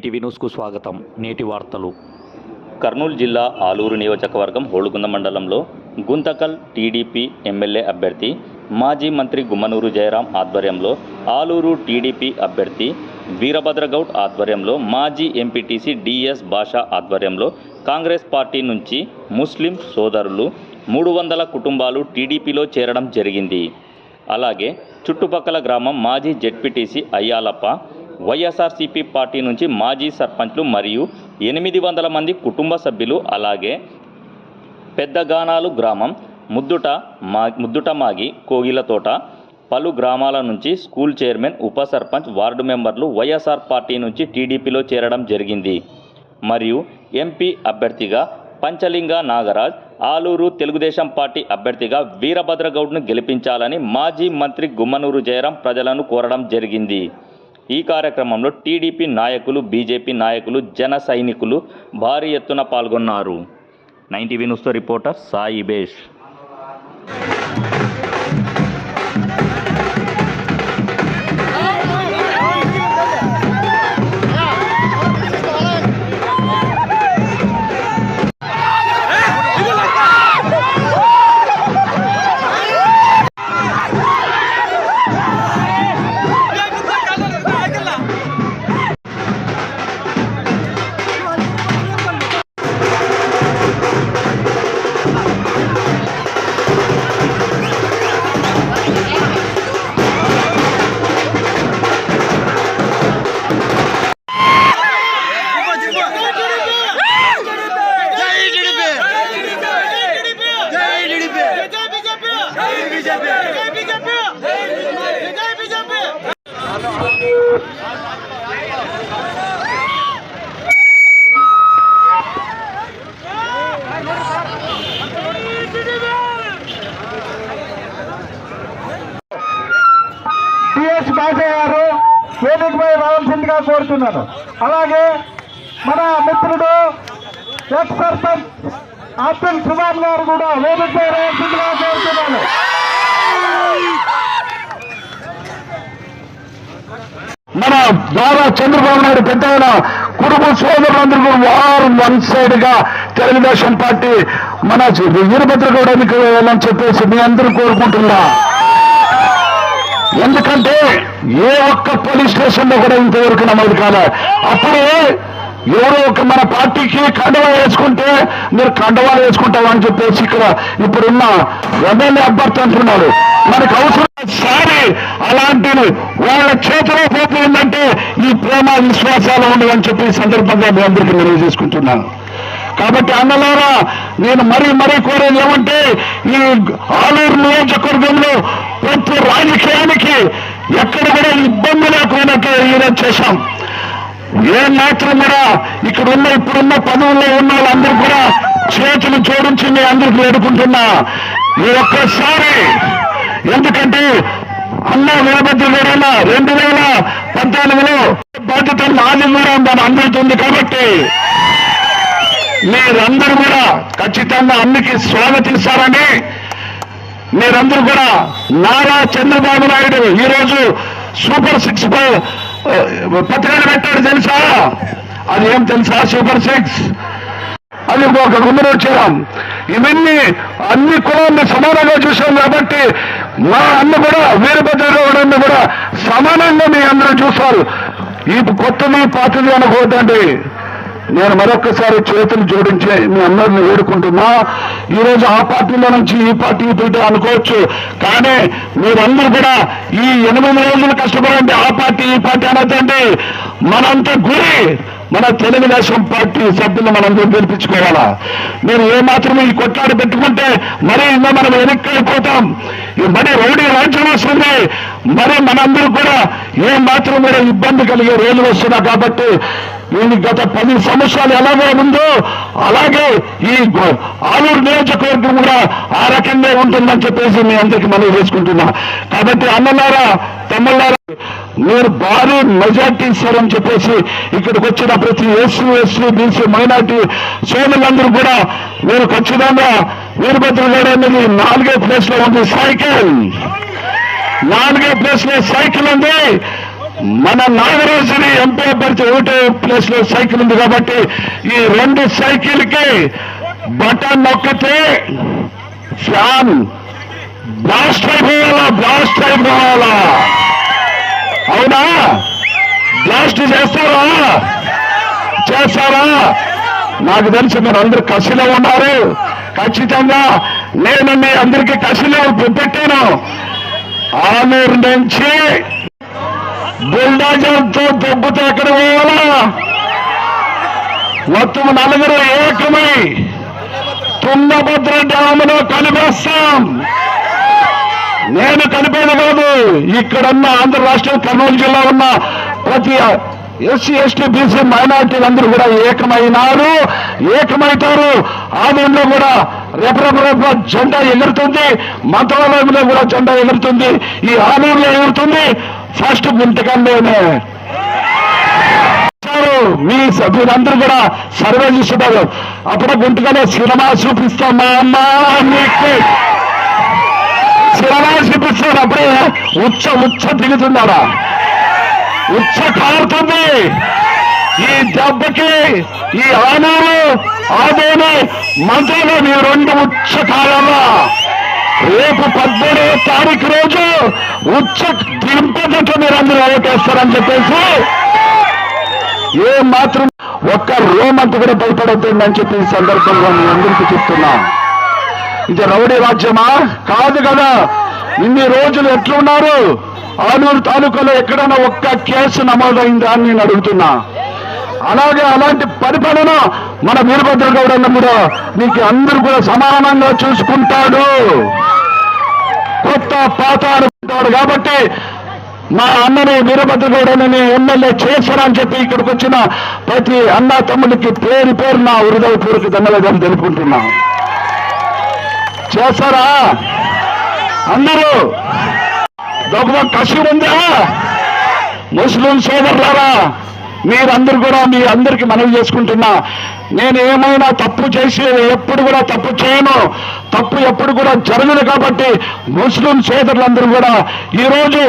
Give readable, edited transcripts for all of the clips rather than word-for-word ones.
NTV న్యూస్కు స్వాగతం. నేటి వార్తలు. కర్నూలు జిల్లా ఆలూరు నియోజకవర్గం హోళగుంద మండలంలో గుంతకల్ టీడీపీ ఎమ్మెల్యే అభ్యర్థి మాజీ మంత్రి గుమ్మనూరు జయరాం ఆధ్వర్యంలో, ఆలూరు టీడీపీ అభ్యర్థి వీరభద్రగౌడ్ ఆధ్వర్యంలో, మాజీ ఎంపీటీసీ డిఎస్ భాషా ఆధ్వర్యంలో కాంగ్రెస్ పార్టీ నుంచి ముస్లిం సోదరులు 300 కుటుంబాలు టీడీపీలో చేరడం జరిగింది. అలాగే చుట్టుపక్కల గ్రామం మాజీ జెడ్పీటీసీ అయ్యాలప్ప, వైఎస్ఆర్సీపీ పార్టీ నుంచి మాజీ సర్పంచ్లు మరియు 800 మంది కుటుంబ సభ్యులు, అలాగే పెద్దగానాలు గ్రామం ముద్దుటమాగి, కోగిలతోట, పలు గ్రామాల నుంచి స్కూల్ చైర్మన్, ఉప సర్పంచ్, వార్డు మెంబర్లు వైఎస్ఆర్ పార్టీ నుంచి టీడీపీలో చేరడం జరిగింది. మరియు ఎంపీ అభ్యర్థిగా పంచలింగ నాగరాజ్, ఆలూరు తెలుగుదేశం పార్టీ అభ్యర్థిగా వీరభద్రగౌడ్ను గెలిపించాలని మాజీ మంత్రి గుమ్మనూరు జయరాం ప్రజలను కోరడం జరిగింది. ఈ కార్యక్రమంలో టీడీపీ నాయకులు, బీజేపీ నాయకులు, జన సైనికులు భారీ ఎత్తున పాల్గొన్నారు. 9TV న్యూస్తో రిపోర్టర్ సాయి బేష్. డిఎస్ భాష గారు వేదికపై రావాల్సిందిగా కోరుతున్నాను. అలాగే మన మిత్రుడు ఎక్స్ సర్పంచ్ అబ్దుల్ సుమాన్ గారు కూడా వేదికపై రావాల్సిందిగా కోరుతున్నాను. మన ద్వారా చంద్రబాబు నాయుడు పెద్దయిన కుటుంబ సోదరులందరూ వారు వన్ సైడ్ గా తెలుగుదేశం పార్టీ మన వీరభద్రగౌడ్ ఎన్నికలని చెప్పేసి మీ అందరూ కోరుకుంటున్నా. ఎందుకంటే ఏ ఒక్క పోలీస్ స్టేషన్ లో కూడా ఇంతవరకు నమోదు కాలే. అప్పుడు ఎవరో ఒక మన పార్టీకి కండవా వేసుకుంటే మీరు కండవాలు వేసుకుంటామని చెప్పేసి ఇక్కడ ఇప్పుడున్న ఎమ్మెల్యే అభ్యర్థి అంటున్నాడు. మనకు అవసరం సారి అలాంటి వాళ్ళ చేతిలో పోతుందంటే ఈ ప్రేమ విశ్వాసాలు ఉండవని చెప్పి సందర్భంగా మీ అందరికీ నేను చేసుకుంటున్నాను. కాబట్టి అన్నలారా, నేను మరీ కోరేది ఏమంటే, ఈ ఆలూరు నియోజకవర్గంలో ప్రతి రాజకీయానికి ఎక్కడ కూడా ఇబ్బంది లేకపోయినట్టు ఈరోజు చేశాం. ఏ మాత్రం కూడా ఇప్పుడున్న పదవుల్లో ఉన్న వాళ్ళందరూ కూడా చేతులు జోడించి మీ అందరికీ వేడుకుంటున్నా ఈ ఒక్కసారి. ఎందుకంటే అన్న వీరభద్రగౌడ 2014లో బాధ్యత నాది కూడా మన అందరికీ ఉంది. కాబట్టి మీరందరూ కూడా ఖచ్చితంగా అన్నికి స్వాగతిస్తారని, మీరందరూ కూడా నారా చంద్రబాబు నాయుడు ఈరోజు సూపర్ 6 పథకాలు పెట్టాడు తెలుసా? అది ఏం తెలుసా? సూపర్ 6 అది ఒక గుమ్మనూరు చేయడం. ఇవన్నీ అన్ని కులాన్ని సమానంగా చూసాం కాబట్టి మా అన్న కూడా వీరభద్రగౌడ్ కూడా సమానంగా మీ అందరూ చూస్తారు. ఈ కొత్తది పాతది అనుకోవద్దండి. నేను మరొక్కసారి చేతులు జోడించి మీ అందరిని వేడుకుంటున్నా. ఈరోజు ఆ పార్టీలో నుంచి ఈ పార్టీ అనుకోవచ్చు, కానీ మీరందరూ కూడా ఈ 8 రోజులు కష్టపడండి. ఆ పార్టీ ఈ పార్టీ అనొద్దండి. మనంతా గురి మన తెలుగుదేశం పార్టీ సభ్యులు మనందరూ గెలిపించుకోవాలా. మీరు ఏమాత్రం ఈ కొట్లాడి పెట్టుకుంటే మరీ ఇంకా మనం వెనక్కిపోతాం. మరి రౌడీ రాజ్యం వస్తుంది. మరి మనందరూ కూడా ఏమాత్రం కూడా ఇబ్బంది కలిగే రోజులు వస్తున్నా. కాబట్టి దీనికి గత 10 సంవత్సరాలు ఎలాగో ఉందో అలాగే ఈ ఆలూరు నియోజకవర్గం కూడా ఆ రకంగా ఉంటుందని చెప్పేసి మీ అందరికీ మనం చేసుకుంటున్నా. కాబట్టి అన్నలారా, తమ్ముళ్ళారా, మీరు భారీ మెజార్టీ ఇస్తారని చెప్పేసి ఇక్కడికి వచ్చిన ప్రతి ఎస్సీ బీసీ మైనార్టీ సోదరులందరూ కూడా మీరు ఖచ్చితంగా వీరభద్రగౌడ్ అనేది 4వ ప్లేస్ లో ఉంది. సైకిల్ 4వ ప్లేస్ లో సైకిల్ ఉంది. మన నాగరాజుని ఎంపీ అభ్యర్థి ఒకటే ప్లేస్ లో సైకిల్ ఉంది కాబట్టి ఈ 2 సైకిల్కి బటన్ నొక్కితే ఫ్యాన్ బ్లాస్ట్ అయిపోవాలా అవునా? బ్లాస్ట్ చేస్తారా? నాకు తెలిసి మీరు అందరూ కసిలో ఉన్నారు. ఖచ్చితంగా నేను మీ అందరికీ కసిలో పెట్టాను. ఆలూరు నుంచి బుల్డాజర్తో దెబ్బతో ఎక్కడ పోవాలా? మొత్తం 4 ఏకమై తుంగభద్ర డ్యాములో కలిపేస్తాం. నేను కలిపేది కాదు, ఇక్కడున్న ఆంధ్ర రాష్ట్రం కర్నూలు జిల్లా ఉన్న ప్రతి ఎస్సీ ఎస్టీ బీసీ మైనార్టీలందరూ కూడా ఏకమవుతారు. ఆలయంలో కూడా రెపరెప జెండా ఎగురుతుంది, మంత్రాలయంలో కూడా జెండా ఎగురుతుంది, ఈ ఆలయంలో ఎగురుతుంది. ఫస్ట్ గుంటకల్లోనే మీ సభ్యులందరూ కూడా సర్వే చేస్తున్నారు. అప్పుడు గుంటకలో సినిమా చూపిస్తాం మా అమ్మ మీకు సినిమా చూపిస్తారు. అప్పుడే ఉచ్చ దిగుతున్నారా? ఉచ్చ కారుతుంది. ఈ దెబ్బకి ఈ ఆనూరు ఆదేని మంత్రులు మీ 2 ఉచ్చ కాలంలో రేపు 18వ తారీఖు రోజు ఉచ్చ దింపదట్టు మీరు అందరూ ఓటేస్తారని చెప్పేసి ఏ మాత్రం ఒక్క రోమంత కూడా భయపడద్దని చెప్పి ఈ సందర్భంగా మీ అందరికీ చెప్తున్నా. ఇది రౌడీ రాజ్యమా? కాదు కదా. ఇన్ని రోజులు ఎట్లున్నారు? ఆలూరు తాలూకాలో ఎక్కడైనా ఒక్క కేసు నమోదైందా అని నేను అడుగుతున్నా. అలాంటి పరిపాలన మన వీరభద్ర గౌడ్ అన్న కూడా మీకు అందరూ కూడా సమానంగా చూసుకుంటాడు. కొత్త పాత అనుకుంటాడు కాబట్టి మా అన్నని వీరభద్ర గౌడ్ అన్నని ఎమ్మెల్యే చేశారని చెప్పి ఇక్కడికి వచ్చిన ప్రతి అన్న తమ్ముడికి పేరు నా హృదయపూర్వక ధన్యవాదాలు తెలుపుకుంటున్నా. చేస్తారా అందరూ? గొప్ప కసి ఉందా? ముస్లిం సోదరులారా, మీరందరూ కూడా మీ అందరికీ మనవి చేసుకుంటున్నా. నేను ఏమైనా తప్పు చేసి ఎప్పుడు కూడా తప్పు చేయను, తప్పు ఎప్పుడు కూడా జరగదు. కాబట్టి ముస్లిం సోదరులందరూ కూడా ఈరోజు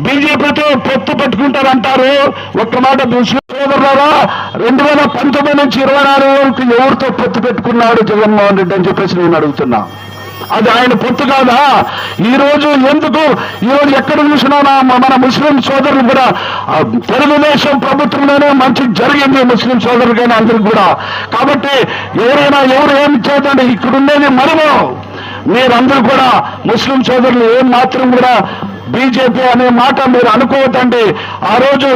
బీజేపీతో పొత్తు పెట్టుకుంటారంటారు. ఒక్క మాట ముస్లిం సోదరులారా, 2019 నుంచి 24 వరకు ఎవరితో పొత్తు పెట్టుకున్నాడు జగన్మోహన్ రెడ్డి అని చెప్పేసి నేను అడుగుతున్నా. అది ఆయన పొత్తు కాదా? ఈరోజు ఎక్కడ చూసినా మన ముస్లిం సోదరులు కూడా తెలుగుదేశం ప్రభుత్వంలోనే మంచి జరిగింది ముస్లిం సోదరులు కానీ అందరికి కూడా. కాబట్టి ఎవరు ఏమి చేయదండి, ఇక్కడుండేది మనము. మీరందరూ కూడా ముస్లిం సోదరులు ఏం మాత్రం కూడా బీజేపీ అనే మాట మీరు అనుకోవద్దండి. ఆ రోజు